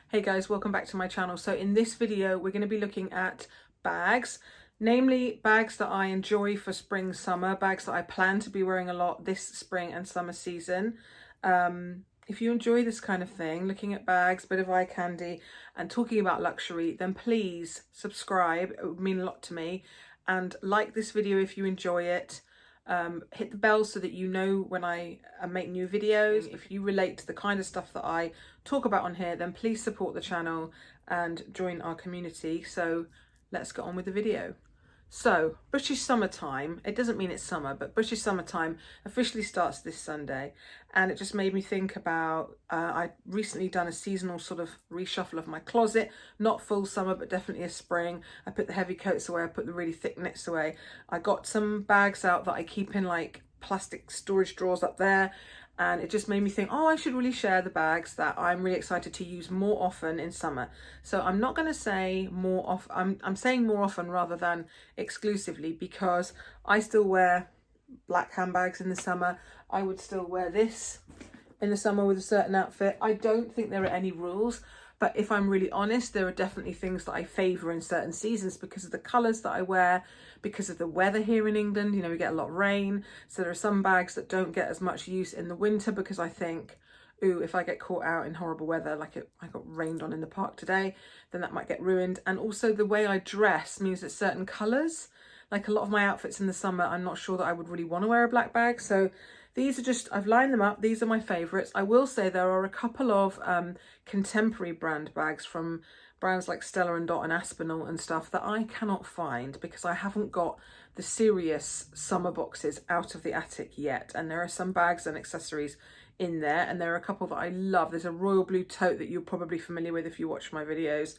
Hey guys, welcome back to my channel. So in this video, we're going to be looking at bags, namely bags that I enjoy for spring, summer, bags that I plan to be wearing a lot this spring and summer season. If you enjoy this kind of thing, looking at bags, bit of eye candy and talking about luxury, then please subscribe. It would mean a lot to me. And like this video if you enjoy it. Hit the bell so that you know when I make new videos. If you relate to the kind of stuff that I talk about on here, then please support the channel and join our community. So let's get on with the video. So British summertime, it doesn't mean it's summer, but British summertime officially starts this Sunday, and it just made me think about I recently done a seasonal sort of reshuffle of my closet, not full summer but definitely a spring. I put the heavy coats away, I put the really thick knits away. I got some bags out that I keep in like plastic storage drawers up there, and it just made me think, oh, I should really share the bags that I'm really excited to use more often in summer. So I'm not going to say more often, I'm saying more often rather than exclusively, because I still wear black handbags in the summer. I would still wear this in the summer with a certain outfit. I don't think there are any rules, but if I'm really honest, there are definitely things that I favour in certain seasons because of the colours that I wear, because of the weather here in England. You know, we get a lot of rain. So there are some bags that don't get as much use in the winter because I think, ooh, if I get caught out in horrible weather, like I got rained on in the park today, then that might get ruined. And also the way I dress means that certain colours, like a lot of my outfits in the summer, I'm not sure that I would really want to wear a black bag. So these are just, I've lined them up. These are my favourites. I will say there are a couple of contemporary brand bags from brands like Stella & Dot and Aspinall and stuff that I cannot find because I haven't got the serious summer boxes out of the attic yet. And there are some bags and accessories in there, and there are a couple that I love. There's a royal blue tote that you're probably familiar with if you watch my videos.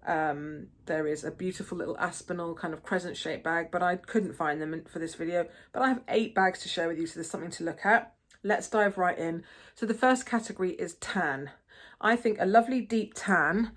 There is a beautiful little Aspinall kind of crescent shaped bag, but I couldn't find them for this video. But I have 8 bags to share with you, so there's something to look at. Let's dive right in. So the first category is tan. I think a lovely deep tan,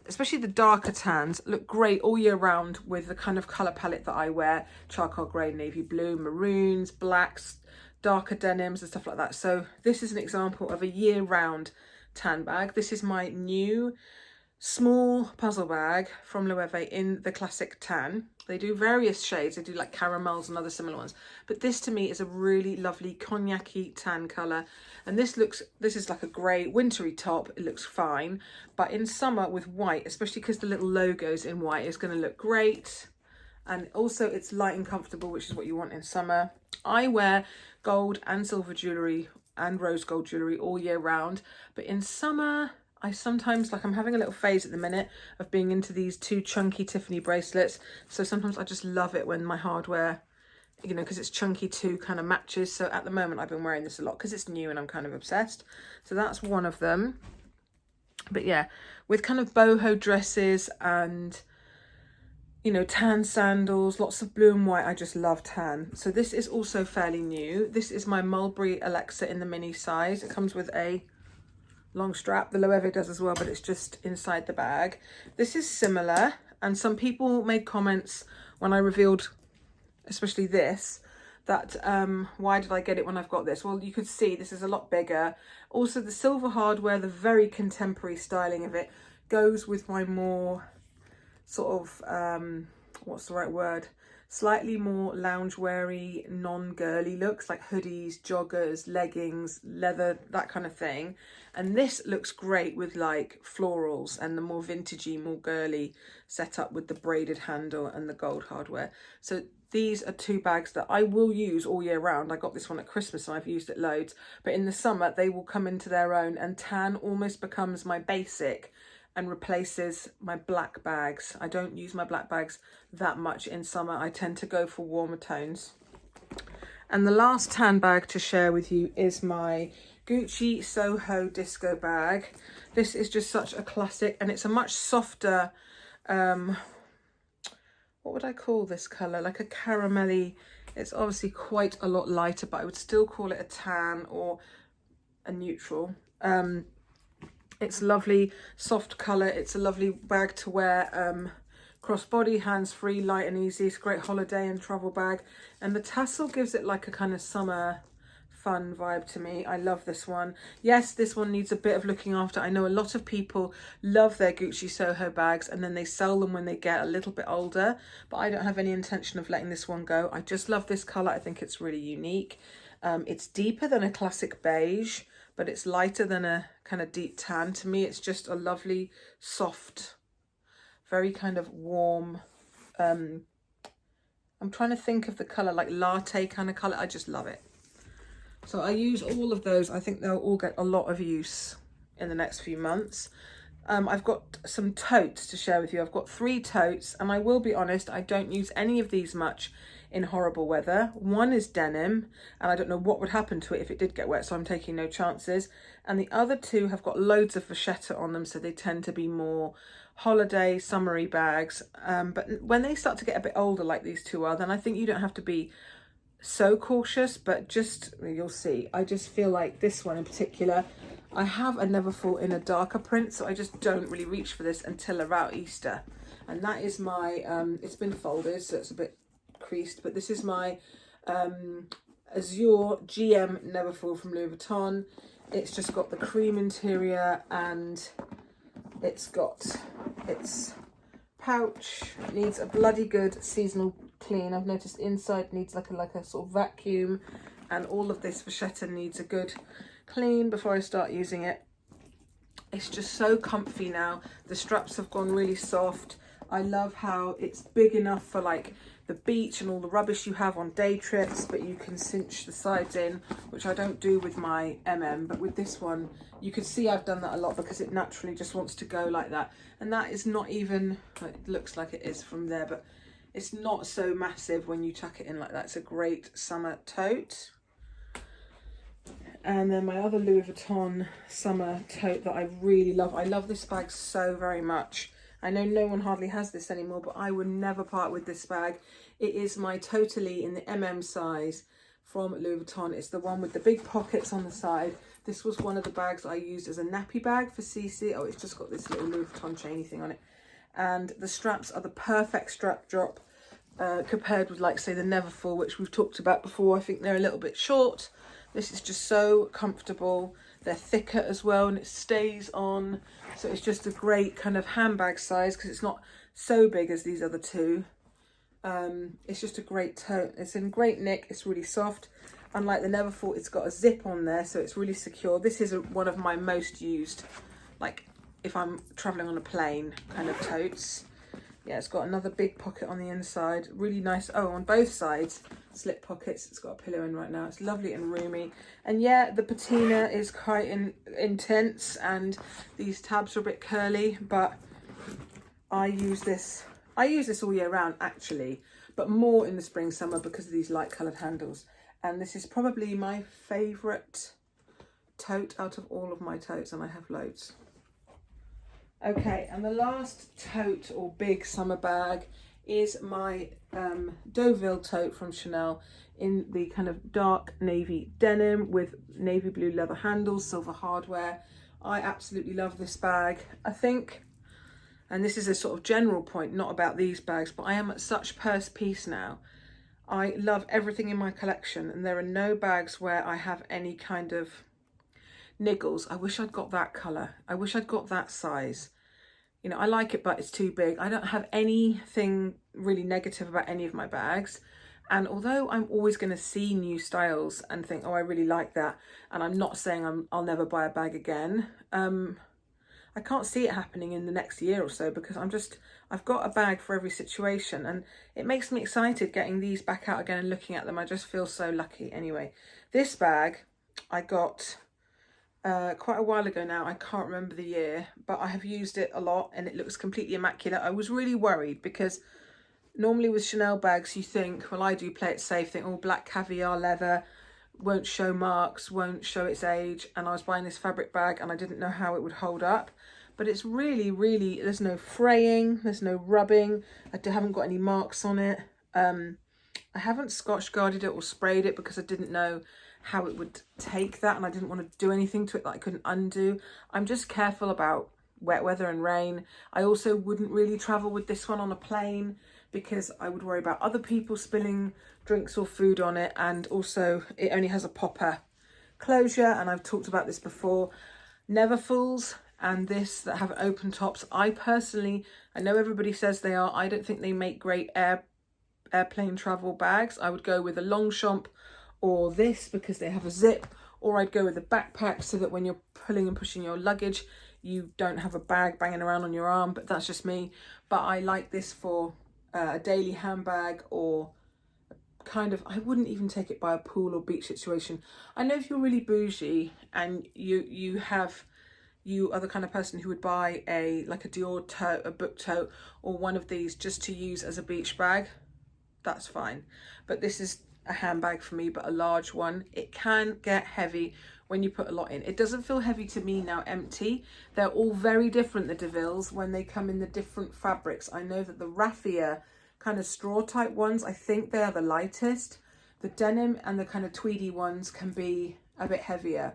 especially the darker tans, look great all year round with the kind of colour palette that I wear. Charcoal grey, navy blue, maroons, blacks, darker denims and stuff like that. So this is an example of a year-round tan bag. This is my new small puzzle bag from Loewe in the classic tan. They do various shades. They do like caramels and other similar ones, but this to me is a really lovely cognac-y tan colour. And this is like a grey wintry top. It looks fine, but in summer with white, especially because the little logo's in white, is going to look great. And also it's light and comfortable, which is what you want in summer. I wear gold and silver jewellery and rose gold jewellery all year round, but in summer I sometimes, like I'm having a little phase at the minute of being into these 2 chunky Tiffany bracelets. So sometimes I just love it when my hardware, you know, because it's chunky too, kind of matches. So at the moment I've been wearing this a lot because it's new and I'm kind of obsessed. So that's one of them. But yeah, with kind of boho dresses and, you know, tan sandals, lots of blue and white. I just love tan. So this is also fairly new. This is my Mulberry Alexa in the mini size. It comes with a long strap. The Loewe does as well, but it's just inside the bag. This is similar, and some people made comments when I revealed, especially this, that why did I get it when I've got this? Well, you could see this is a lot bigger. Also, the silver hardware, the very contemporary styling of it, goes with my more sort of what's the right word, slightly more lounge-weary, non-girly looks, like hoodies, joggers, leggings, leather, that kind of thing. And this looks great with like florals and the more vintagey, more girly setup with the braided handle and the gold hardware. So these are 2 bags that I will use all year round. I got this one at Christmas and I've used it loads, but in the summer they will come into their own, and tan almost becomes my basic and replaces my black bags. I don't use my black bags that much in summer. I tend to go for warmer tones. And the last tan bag to share with you is my Gucci Soho disco bag. This is just such a classic, and it's a much softer, what would I call this colour? Like a caramelly. It's obviously quite a lot lighter, but I would still call it a tan or a neutral. It's lovely, soft colour. It's a lovely bag to wear crossbody, hands-free, light and easy. It's a great holiday and travel bag. And the tassel gives it like a kind of summer fun vibe to me. I love this one. Yes, this one needs a bit of looking after. I know a lot of people love their Gucci Soho bags and then they sell them when they get a little bit older, but I don't have any intention of letting this one go. I just love this colour. I think it's really unique. It's deeper than a classic beige, but it's lighter than a kind of deep tan. To me, it's just a lovely, soft, very kind of warm, I'm trying to think of the colour, like latte kind of colour. I just love it. So I use all of those. I think they'll all get a lot of use in the next few months. I've got some totes to share with you. I've got 3 totes, and I will be honest, I don't use any of these much in horrible weather. One is denim, and I don't know what would happen to it if it did get wet, so I'm taking no chances. And the other 2 have got loads of vachetta on them, so they tend to be more holiday, summery bags. But when they start to get a bit older, like these 2 are, then I think you don't have to be so cautious, but just, you'll see. I just feel like this one in particular, I have a Neverfull in a darker print, so I just don't really reach for this until about Easter. And that is my, it's been folded, so it's a bit creased, but this is my Azure GM Neverfull from Louis Vuitton. It's just got the cream interior, and it's got its pouch. It needs a bloody good seasonal clean. I've noticed inside needs like a sort of vacuum, and all of this vachetta needs a good clean before I start using it. It's just so comfy now. The straps have gone really soft. I love how it's big enough for like the beach and all the rubbish you have on day trips, but you can cinch the sides in, which I don't do with my but with this one you can see I've done that a lot because it naturally just wants to go like that. And that is not even, it looks like it is from there, but it's not so massive when you tuck it in like that. It's a great summer tote. And then my other Louis Vuitton summer tote that I really love. I love this bag so very much. I know no one hardly has this anymore, but I would never part with this bag. It is my Totally in the size from Louis Vuitton. It's the one with the big pockets on the side. This was one of the bags I used as a nappy bag for Cece. Oh, it's just got this little Louis Vuitton chainy thing on it. And the straps are the perfect strap drop compared with, like, say, the Neverfull, which we've talked about before. I think they're a little bit short. This is just so comfortable. They're thicker as well, and it stays on. So it's just a great kind of handbag size because it's not so big as these other 2. It's just a great tote. It's in great nick. It's really soft. Unlike the Neverfull, it's got a zip on there, so it's really secure. This is one of my most used, like if I'm traveling on a plane, kind of totes. Yeah, it's got another big pocket on the inside. Really nice. Oh, on both sides, slip pockets. It's got a pillow in right now. It's lovely and roomy. And yeah, the patina is quite intense, and these tabs are a bit curly, but I use this all year round actually, but more in the spring, summer because of these light coloured handles. And this is probably my favourite tote out of all of my totes, and I have loads. Okay, and the last tote or big summer bag is my Doughville tote from Chanel in the kind of dark navy denim with navy blue leather handles, silver hardware. I absolutely love this bag. I think, and this is a sort of general point, not about these bags, but I am at such purse peace now. I love everything in my collection, and there are no bags where I have any kind of niggles. I wish I'd got that colour. I wish I'd got that size. You know, I like it, but it's too big. I don't have anything really negative about any of my bags. And although I'm always going to see new styles and think, oh, I really like that, and I'm not saying I'll never buy a bag again, I can't see it happening in the next year or so because I've got a bag for every situation, and it makes me excited getting these back out again and looking at them. I just feel so lucky. Anyway, this bag I got quite a while ago now. I can't remember the year, but I have used it a lot and it looks completely immaculate. I was really worried because normally with Chanel bags you think, well, I do play it safe, think, oh, black caviar leather, won't show marks, won't show its age. And I was buying this fabric bag and I didn't know how it would hold up, but it's really, really, there's no fraying, there's no rubbing. I haven't got any marks on it. I haven't scotch guarded it or sprayed it because I didn't know how it would take that, and I didn't want to do anything to it that I couldn't undo. I'm just careful about wet weather and rain. I also wouldn't really travel with this one on a plane because I would worry about other people spilling drinks or food on it, and also it only has a popper closure, and I've talked about this before. Neverfulls and this that have open tops. I personally, I know everybody says they are, I don't think they make great airplane travel bags. I would go with a Longchamp or this because they have a zip, or I'd go with a backpack so that when you're pulling and pushing your luggage, you don't have a bag banging around on your arm. But that's just me. But I like this for a daily handbag, or kind of, I wouldn't even take it by a pool or beach situation. I know if you're really bougie and you are the kind of person who would buy like a Dior tote, a book tote, or one of these just to use as a beach bag, that's fine. But this is a handbag for me, but a large one. It can get heavy when you put a lot in. It doesn't feel heavy to me now empty. They're all very different, the Deauvilles, when they come in the different fabrics. I know that the raffia kind of straw type ones, I think they are the lightest. The denim and the kind of tweedy ones can be a bit heavier.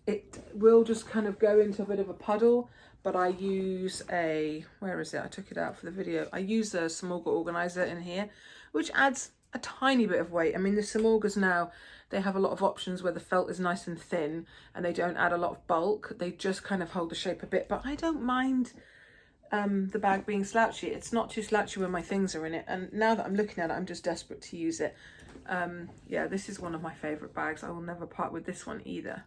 It will just kind of go into a bit of a puddle, but I use where is it? I took it out for the video. I use a Samorga organizer in here, which adds a tiny bit of weight. I mean, the Samorgas now, they have a lot of options where the felt is nice and thin and they don't add a lot of bulk. They just kind of hold the shape a bit, but I don't mind the bag being slouchy. It's not too slouchy when my things are in it. And now that I'm looking at it, I'm just desperate to use it. Yeah, this is one of my favorite bags. I will never part with this one either,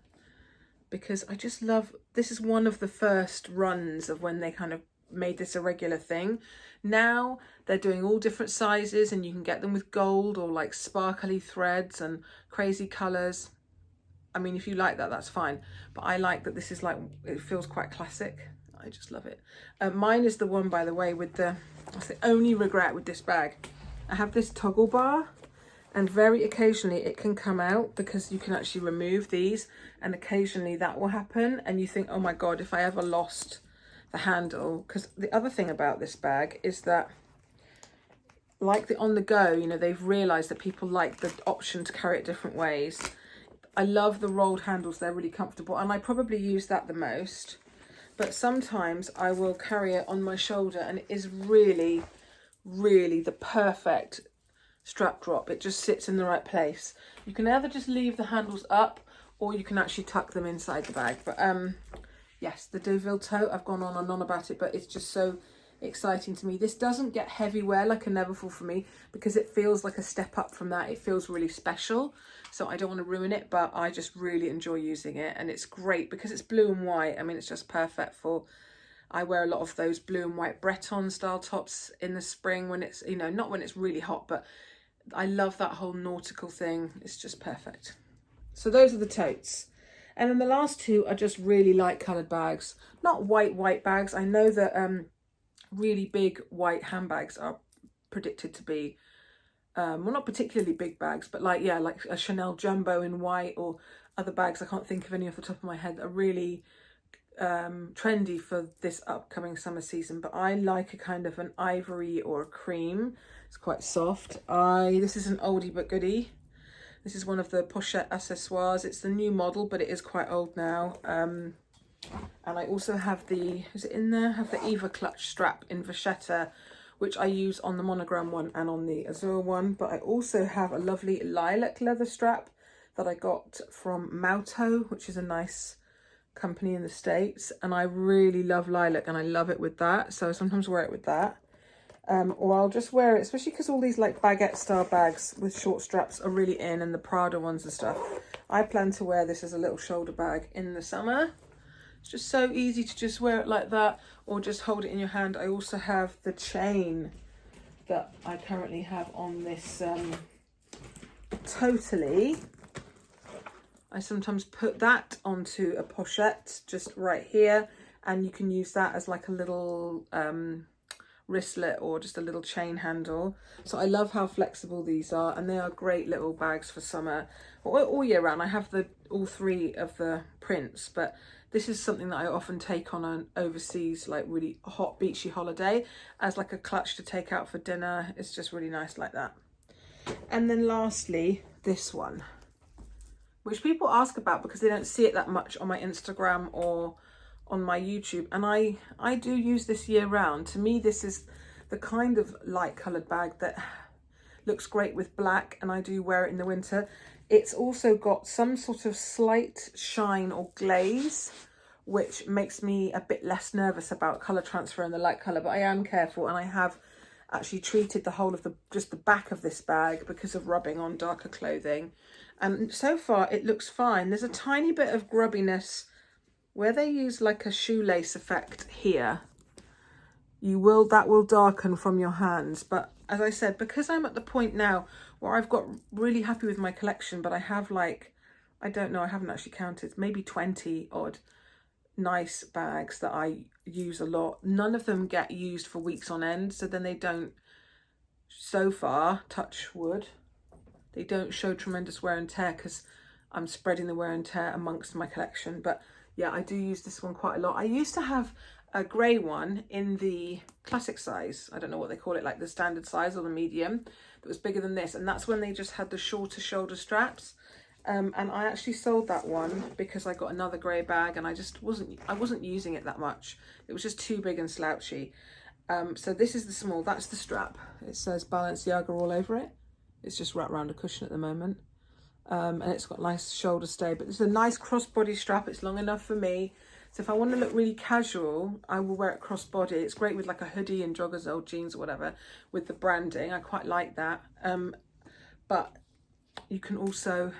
because I just love, this is one of the first runs of when they kind of made this a regular thing. Now they're doing all different sizes, and you can get them with gold or like sparkly threads and crazy colors. I mean, if you like that, that's fine. But I like that this is like, it feels quite classic. I just love it. Mine is the one, by the way, with that's the only regret with this bag. I have this toggle bar, and very occasionally it can come out because you can actually remove these, and occasionally that will happen and you think, oh my God, if I ever lost the handle. Because the other thing about this bag is that, like the on the go, you know, they've realized that people like the option to carry it different ways. I love the rolled handles. They're really comfortable, and I probably use that the most. But sometimes I will carry it on my shoulder, and it is really, really the perfect strap drop. It just sits in the right place. You can either just leave the handles up, or you can actually tuck them inside the bag. But yes, the Doughville Tote, I've gone on and on about it, but it's just so exciting to me. This doesn't get heavy wear like a Neverfull for me, because it feels like a step up from that. It feels really special, so I don't want to ruin it, but I just really enjoy using it. And it's great because it's blue and white. I mean, it's just perfect for, I wear a lot of those blue and white Breton style tops in the spring when it's, you know, not when it's really hot, but I love that whole nautical thing. It's just perfect. So those are the totes. And then the last two are just really light coloured bags. Not white bags. I know that really big white handbags are predicted to be, well, not particularly big bags, but like, yeah, like a Chanel Jumbo in white, or other bags, I can't think of any off the top of my head, are really trendy for this upcoming summer season. But I like a kind of an ivory or a cream. It's quite soft. This is an oldie but goodie. This is one of the pochette accessoires. It's the new model, but it is quite old now. And I also have is it in there? I have the Eva clutch strap in vachetta, which I use on the monogram one and on the Azure one. But I also have a lovely lilac leather strap that I got from Mauto, which is a nice company in the States. And I really love lilac, and I love it with that. So I sometimes wear it with that. Or I'll just wear it, especially because all these like baguette style bags with short straps are really in, and the Prada ones and stuff. I plan to wear this as a little shoulder bag in the summer. It's just so easy to just wear it like that, or just hold it in your hand. I also have the chain that I currently have on this Totally. I sometimes put that onto a pochette just right here, and you can use that as like a little wristlet or just a little chain handle. So I love how flexible these are, and they are great little bags for summer or all year round. I have all three of the prints, but this is something that I often take on an overseas, like really hot beachy holiday as like a clutch to take out for dinner. It's just really nice like that. And then lastly, this one, which people ask about because they don't see it that much on my Instagram or on my YouTube, and I do use this year round. To me, this is the kind of light coloured bag that, looks great with black, and I do wear it in the winter. It's also got some sort of slight shine or glaze, which makes me a bit less nervous about colour transfer in the light colour, but I am careful, and I have actually treated the whole of just the back of this bag because of rubbing on darker clothing. And so far it looks fine. There's a tiny bit of grubbiness where they use like a shoelace effect here. That will darken from your hands. But as I said, because I'm at the point now where I've got really happy with my collection, but I have like, I don't know, I haven't actually counted, maybe 20 odd nice bags that I use a lot. None of them get used for weeks on end, so then they don't, so far, touch wood, they don't show tremendous wear and tear because I'm spreading the wear and tear amongst my collection. But yeah, I do use this one quite a lot. I used to have a grey one in the classic size, I don't know what they call it, like the standard size or the medium, that was bigger than this, and that's when they just had the shorter shoulder straps. And I actually sold that one because I got another grey bag and I wasn't using it that much. It was just too big and slouchy. So this is the small, that's the strap. It says Balenciaga all over it. It's just wrapped around a cushion at the moment. And it's got nice shoulder stay, but it's a nice crossbody strap. It's long enough for me. So if I want to look really casual, I will wear it crossbody. It's great with like a hoodie and joggers or jeans or whatever with the branding. I quite like that. But you can also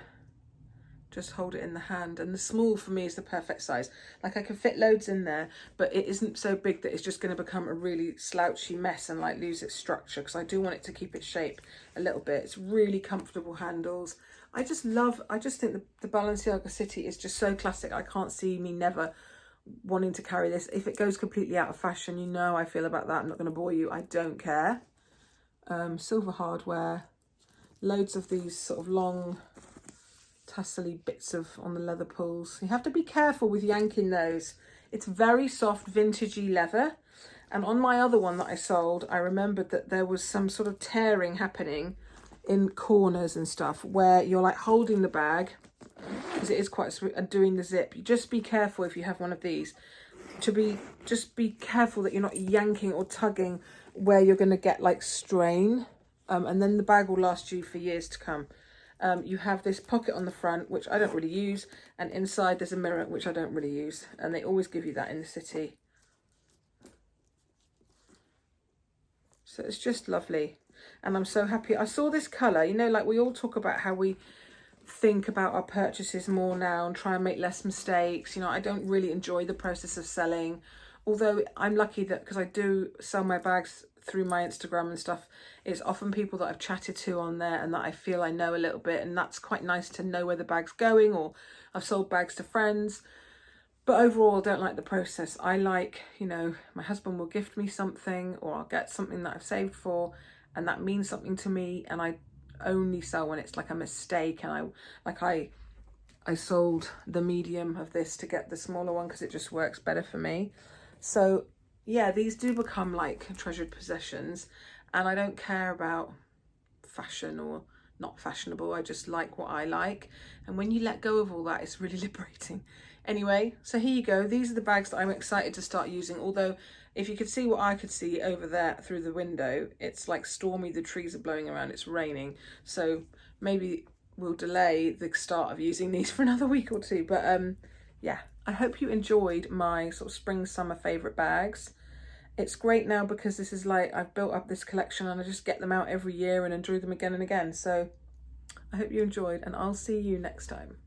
just hold it in the hand, and the small for me is the perfect size. Like I can fit loads in there, but it isn't so big that it's just going to become a really slouchy mess and like lose its structure, because I do want it to keep its shape a little bit. It's really comfortable handles. I just think the Balenciaga City is just so classic. I can't see me never wanting to carry this. If it goes completely out of fashion, you know I feel about that. I'm not going to bore you. I don't care. Silver hardware, loads of these sort of long tassely bits on the leather pulls. You have to be careful with yanking those. It's very soft vintagey leather, and on my other one that I sold, I remembered that there was some sort of tearing happening in corners and stuff where you're like holding the bag, because it is quite sweet, and doing the zip. You just be careful if you have one of these just be careful that you're not yanking or tugging where you're going to get like strain, and then the bag will last you for years to come. You have this pocket on the front, which I don't really use, and inside there's a mirror, which I don't really use, and they always give you that in the city. So it's just lovely, and I'm so happy. I saw this colour, you know, like we all talk about how we think about our purchases more now and try and make less mistakes. You know, I don't really enjoy the process of selling, although I'm lucky that because I do sell my bags through my Instagram and stuff, it's often people that I've chatted to on there and that I feel I know a little bit, and that's quite nice to know where the bag's going, or I've sold bags to friends. But overall, I don't like the process. I like, you know, my husband will gift me something, or I'll get something that I've saved for, and that means something to me, and I only sell when it's like a mistake. And I sold the medium of this to get the smaller one because it just works better for me. So yeah, these do become like treasured possessions, and I don't care about fashion or not fashionable. I just like what I like, and when you let go of all that, it's really liberating. Anyway, so here you go. These are the bags that I'm excited to start using, although if you could see what I could see over there through the window, it's like stormy, the trees are blowing around, it's raining, so maybe we'll delay the start of using these for another week or two. But yeah, I hope you enjoyed my sort of spring summer favourite bags. It's great now because this is like, I've built up this collection and I just get them out every year and enjoy them again and again. So I hope you enjoyed, and I'll see you next time.